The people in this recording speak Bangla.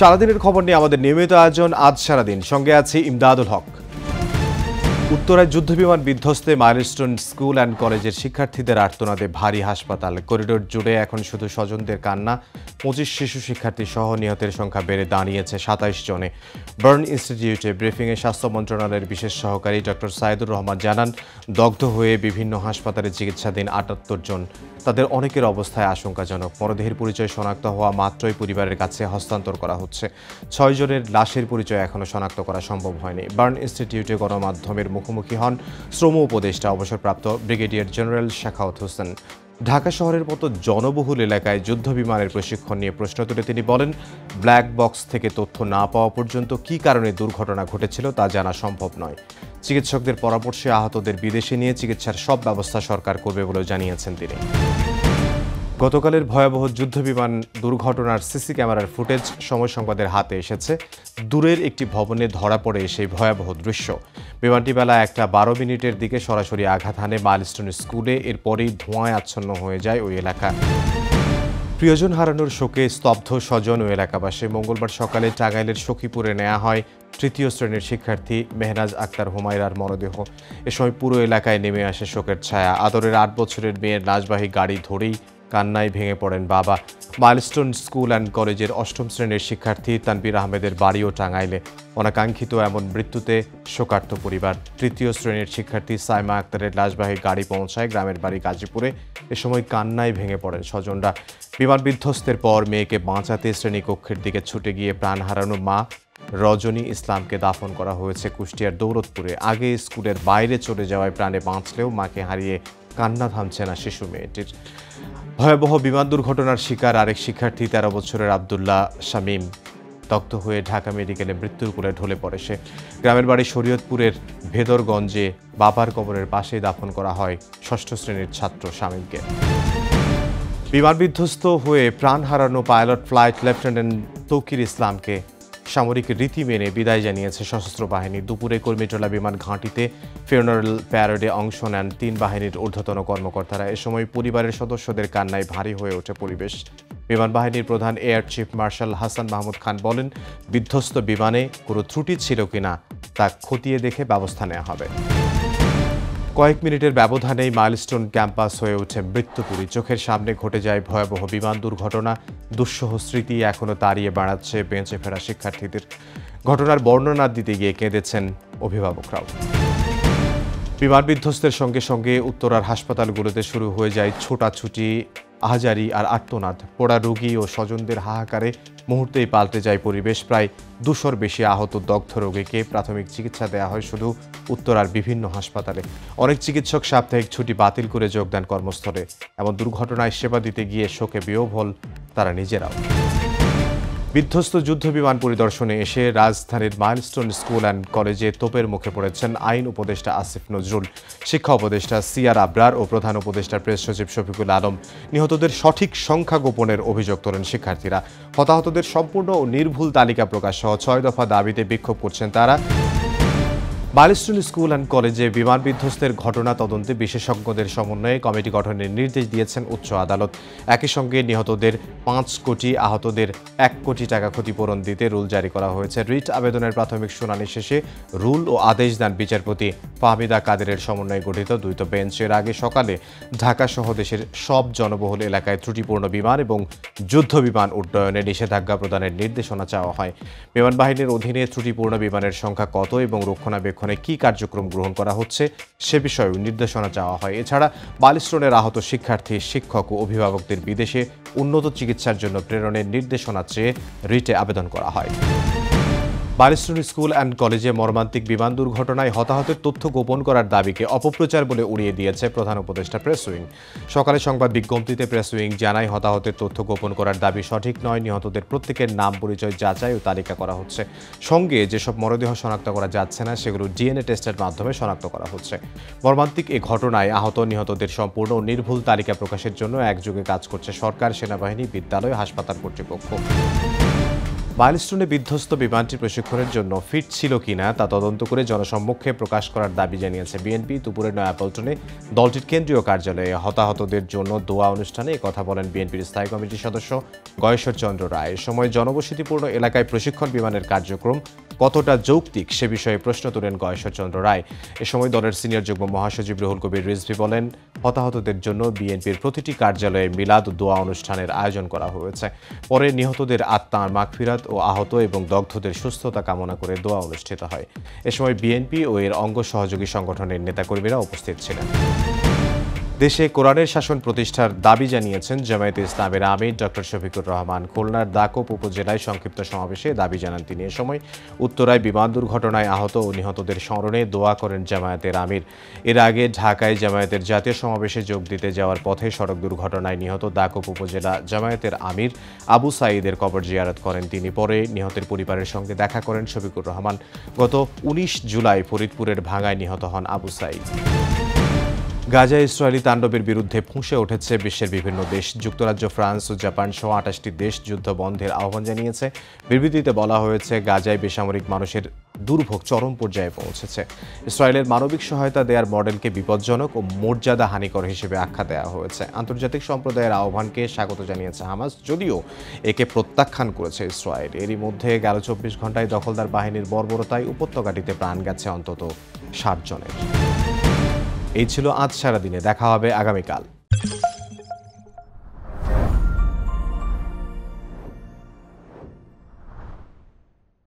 সারাদিনের খবর নিয়ে আমাদের নিয়মিত আয়োজন আজ সারাদিন, সঙ্গে আছি ইমদাদুল হক। উত্তরায় যুদ্ধবিমান বিধ্বস্তে মাইলস্টোন স্কুল অ্যান্ড কলেজের শিক্ষার্থীদের আর্তনাদে ভারী হাসপাতাল। করিডোর জুড়ে এখন শুধু স্বজনদের কান্না। 25 শিশু শিক্ষার্থী সহ নিহতের সংখ্যা বেড়ে দাঁড়িয়েছে 27 জনে। বার্ন ইনস্টিটিউটে ব্রিফিংয়ে স্বাস্থ্য মন্ত্রণালয়ের বিশেষ সহকারী ডক্টর সাইদুর রহমান জানান, দগ্ধ হয়ে বিভিন্ন হাসপাতালে চিকিৎসাধীন 78 জন। তাদের অনেকের অবস্থায় আশঙ্কাজনক। মরদেহের পরিচয় শনাক্ত হওয়া মাত্রই পরিবারের কাছে হস্তান্তর করা হচ্ছে। 6 জনের লাশের পরিচয় এখনও শনাক্ত করা সম্ভব হয়নি। বার্ন ইনস্টিটিউটে গণমাধ্যমের মুখোমুখি হন শ্রম উপদেষ্টা অবসরপ্রাপ্ত ব্রিগেডিয়ার জেনারেল শাখাওয়াত হোসেন। ঢাকা শহরের মতো জনবহুল এলাকায় যুদ্ধ বিমানের প্রশিক্ষণ নিয়ে প্রশ্ন তুলে তিনি বলেন, ব্ল্যাক বক্স থেকে তথ্য না পাওয়া পর্যন্ত কী কারণে দুর্ঘটনা ঘটেছিল তা জানা সম্ভব নয়। চিকিৎসকদের পরামর্শে আহতদের বিদেশে নিয়ে চিকিৎসার সব ব্যবস্থা সরকার করবে বলেও জানিয়েছেন তিনি। গতকালের ভয়াবহ যুদ্ধবিমান দুর্ঘটনার সিসি ক্যামেরার ফুটেজ সময় সংবাদের হাতে এসেছে। দূরের একটি ভবনে ধরা পড়ে সেই ভয়াবহ দৃশ্য। বিমানটি বেলা 1:12 দিকে সরাসরি আঘাত হানে মাইলস্টোন স্কুলে। এরপরেই ধোঁয়ায় আচ্ছন্ন হয়ে যায় ওই এলাকা। প্রিয়জন হারানোর শোকে স্তব্ধ স্বজন ও এলাকাবাসী। মঙ্গলবার সকালে টাঙ্গাইলের সখীপুরে নেওয়া হয় 3য় শ্রেণীর শিক্ষার্থী মেহনাজ আক্তার হুমায়রার মরদেহ। এ সময় পুরো এলাকায় নেমে আসে শোকের ছায়া। আদরের 8 বছরের মেয়ের লাশবাহী গাড়ি ধরেই কান্নায় ভেঙে পড়েন বাবা। মাইলস্টোন স্কুল অ্যান্ড কলেজের 8ম শ্রেণীর শিক্ষার্থী তানভীর আহমেদের বাড়িও টাঙ্গাইলে। অনাকাঙ্ক্ষিত এমন মৃত্যুতে শোকার্ত পরিবার। 3য় শ্রেণীর শিক্ষার্থী সাইমা আক্তারের লাশবাহী গাড়ি পৌঁছায় গ্রামের বাড়ি গাজীপুরে। এ সময় কান্নায় ভেঙে পড়েন স্বজনরা। বিমান বিধ্বস্তের পর মেয়েকে বাঁচাতে শ্রেণীকক্ষের দিকে ছুটে গিয়ে প্রাণ হারানো মা রজনী ইসলামকে দাফন করা হয়েছে কুষ্টিয়ার দৌলতপুরে। আগে স্কুলের বাইরে চলে যাওয়ায় প্রাণে বাঁচলেও মাকে হারিয়ে কান্না থামছে না শিশু মেয়েটির। ভয়াবহ বিমান দুর্ঘটনার শিকার আরেক শিক্ষার্থী 13 বছরের আবদুল্লাহ শামীম দগ্ধ হয়ে ঢাকা মেডিকেলে মৃত্যুর কোলে ঢলে পড়ে সে। গ্রামের বাড়ি শরীয়তপুরের ভেদরগঞ্জে বাবার কবরের পাশেই দাফন করা হয় 6ষ্ঠ শ্রেণীর ছাত্র শামীমকে। বিমান বিধ্বস্ত হয়ে প্রাণ হারানো পাইলট ফ্লাইট লেফটেন্যান্ট তৌকির ইসলামকে সামরিক রীতি মেনে বিদায় জানিয়েছে সশস্ত্র বাহিনী। দুপুরে কর্মীটোলা বিমান ঘাঁটিতে ফিউনারাল প্যারেডে অংশ নেন 3 বাহিনীর ঊর্ধ্বতন কর্মকর্তারা। এ সময় পরিবারের সদস্যদের কান্নায় ভারী হয়ে ওঠে পরিবেশ। বিমান বাহিনীর প্রধান air chief marshal Hasan Mahmud Khan বলেন, বিধ্বস্ত বিমানে কোনো ত্রুটি ছিল কিনা তা খতিয়ে দেখে ব্যবস্থা নেওয়া হবে। কয়েক মিনিটের ব্যবধানেই মাইলস্টোন ক্যাম্পাস হয়ে ওঠে মৃত্যুপুরী। চোখের সামনে ঘটে যায় ভয়াবহ বিমান দুর্ঘটনা। দুঃসহ স্মৃতি এখনও তাড়িয়ে বেড়াচ্ছে বেঁচে ফেরা শিক্ষার্থীদের। ঘটনার বর্ণনা দিতে গিয়ে কেঁদেছেন অভিভাবকরাও। বিমান বিধ্বস্তের সঙ্গে সঙ্গে উত্তরার হাসপাতালগুলোতে শুরু হয়ে যায় ছোটাছুটি, আহাজারি আর আর্তনাদ। পোড়া রোগী ও স্বজনদের হাহাকারে মুহূর্তেই পাল্টে যায় পরিবেশ। প্রায় 200-র বেশি আহত দগ্ধ রোগীকে প্রাথমিক চিকিৎসা দেওয়া হয় শুধু উত্তরার বিভিন্ন হাসপাতালে। অনেক চিকিৎসক সাপ্তাহিক ছুটি বাতিল করে যোগদান কর্মস্থলে। এমন দুর্ঘটনায় সেবা দিতে গিয়ে শোকে বিহ্বল তারা নিজেরাও। বিধ্বস্ত যুদ্ধবিমান পরিদর্শনে এসে রাজধানীর মাইলস্টোন স্কুল অ্যান্ড কলেজে তোপের মুখে পড়েছেন আইন উপদেষ্টা আসিফ নজরুল, শিক্ষা উপদেষ্টা সিআর আবরার ও প্রধান উপদেষ্টা প্রেস সচিব শফিকুল আলম। নিহতদের সঠিক সংখ্যা গোপনের অভিযোগ তোলেন শিক্ষার্থীরা। হতাহতদের সম্পূর্ণ ও নির্ভুল তালিকা প্রকাশ সহ 6 দফা দাবিতে বিক্ষোভ করছেন তারা। মাইলস্টোন স্কুল অ্যান্ড কলেজে বিমান বিধ্বস্তের ঘটনা তদন্তে বিশেষজ্ঞদের সমন্বয়ে কমিটি গঠনের নির্দেশ দিয়েছেন উচ্চ আদালত। একই সঙ্গে নিহতদের 5 কোটি, আহতদের 1 কোটি টাকা ক্ষতিপূরণ দিতে রুল জারি করা হয়েছে। রিট আবেদনের প্রাথমিক শুনানি শেষে রুল ও আদেশ দেন বিচারপতি ফাহমিদা কাদেরের সমন্বয়ে গঠিত দ্বৈত বেঞ্চ। এর আগে সকালে ঢাকা সহ দেশের সব জনবহুল এলাকায় ত্রুটিপূর্ণ বিমান এবং যুদ্ধ বিমান উড্ডয়নে নিষেধাজ্ঞা প্রদানের নির্দেশনা চাওয়া হয়। বিমান বাহিনীর অধীনে ত্রুটিপূর্ণ বিমানের সংখ্যা কত এবং রক্ষণাবেক্ষণ কি কার্যক্রম গ্রহণ করা হচ্ছে সে বিষয়েও নির্দেশনা চাওয়া হয়। এছাড়া মাইলস্টোনের আহত শিক্ষার্থী, শিক্ষক ও অভিভাবকদের বিদেশে উন্নত চিকিৎসার জন্য প্রেরণের নির্দেশনা চেয়ে রিটে আবেদন করা হয়। মাইলস্টোন স্কুল অ্যান্ড কলেজে মর্মান্তিক বিমান দুর্ঘটনায় হতাহতের তথ্য গোপন করার দাবিকে অপপ্রচার বলে উড়িয়ে দিয়েছে প্রধান উপদেষ্টা প্রেস উইং। সকালে সংবাদ বিজ্ঞপ্তিতে প্রেস উইং জানায়, হতাহতের তথ্য গোপন করার দাবি সঠিক নয়। নিহতদের প্রত্যেকের নাম, পরিচয় যাচাই ও তালিকা করা হচ্ছে। সঙ্গে যেসব মরদেহ শনাক্ত করা যাচ্ছে না সেগুলো ডিএনএ টেস্টের মাধ্যমে শনাক্ত করা হচ্ছে। মর্মান্তিক এ ঘটনায় আহত নিহতদের সম্পূর্ণ ও নির্ভুল তালিকা প্রকাশের জন্য একযোগে কাজ করছে সরকার, সেনাবাহিনী, বিদ্যালয়, হাসপাতাল কর্তৃপক্ষ। মাইলস্টোনে বিধ্বস্ত বিমানটি প্রশিক্ষণের জন্য ফিট ছিল কিনা তা তদন্ত করে জনসম্মুখে প্রকাশ করার দাবি জানিয়েছে বিএনপি। দুপুরে নয়াপল্টনে দলটির কেন্দ্রীয় কার্যালয়ে হতাহতদের জন্য দোয়া অনুষ্ঠানে কথা বলেন বিএনপির স্থায়ী কমিটির সদস্য গয়েশ্বর চন্দ্র রায়। এ সময় জনবসতিপূর্ণ এলাকায় প্রশিক্ষণ বিমানের কার্যক্রম কতটা যৌক্তিক সে বিষয়ে প্রশ্ন তোলেন গয়েশ্বর চন্দ্র রায়। এ সময় দলের সিনিয়র যুগ্ম মহাসচিব রুহুল কবির রিজভী বলেন, হতাহতদের জন্য বিএনপির প্রতিটি কার্যালয়ে মিলাদ দোয়া অনুষ্ঠানের আয়োজন করা হয়েছে। পরে নিহতদের আত্মার মাগফিরাত ও আহত এবং দগ্ধদের সুস্থতা কামনা করে দোয়া অনুষ্ঠিত হয়। এ সময় বিএনপি ও এর অঙ্গ সহযোগী সংগঠনের নেতাকর্মীরা উপস্থিত ছিলেন। দেশে কোরআনের শাসন প্রতিষ্ঠার দাবি জানিয়েছেন জামায়াতে ইসলামের আমির ডক্টর শফিকুর রহমান। খুলনার দাকোপ উপজেলায় সংক্ষিপ্ত সমাবেশে দাবি জানান তিনি। এ সময় উত্তরায় বিমান দুর্ঘটনায় আহত ও নিহতদের স্মরণে দোয়া করেন জামায়াতের আমির। এর আগে ঢাকায় জামায়াতের জাতীয় সমাবেশে যোগ দিতে যাওয়ার পথে সড়ক দুর্ঘটনায় নিহত দাকোপ উপজেলা জামায়াতের আমির আবু সাঈদের কবর জিয়ারত করেন তিনি। পরে নিহতের পরিবারের সঙ্গে দেখা করেন শফিকুর রহমান। গত ১৯ জুলাই ফরিদপুরের ভাঙ্গায় নিহত হন আবু সাঈদ। গাজায় ইসরায়েলি তাণ্ডবের বিরুদ্ধে ফুঁসে উঠেছে বিশ্বের বিভিন্ন দেশ। যুক্তরাজ্য, ফ্রান্স ও জাপান সহ ২৮টি দেশ যুদ্ধ বন্ধের আহ্বান জানিয়েছে। বিবৃতিতে বলা হয়েছে, গাজায় বেসামরিক মানুষের দুর্ভোগ চরম পর্যায়ে পৌঁছেছে। ইসরায়েলের মানবিক সহায়তা দেওয়ার মডেলকে বিপজ্জনক ও মর্যাদা হানিকর হিসেবে আখ্যা দেওয়া হয়েছে। আন্তর্জাতিক সম্প্রদায়ের আহ্বানকে স্বাগত জানিয়েছে হামাস, যদিও একে প্রত্যাখ্যান করেছে ইসরায়েল। এরই মধ্যে গেল ২৪ ঘন্টায় দখলদার বাহিনীর বর্বরতায় উপত্যকাটিতে প্রাণ গেছে অন্তত ৬০ জনের। এই ছিল আজ সারাদিনে। দেখা হবে আগামীকাল।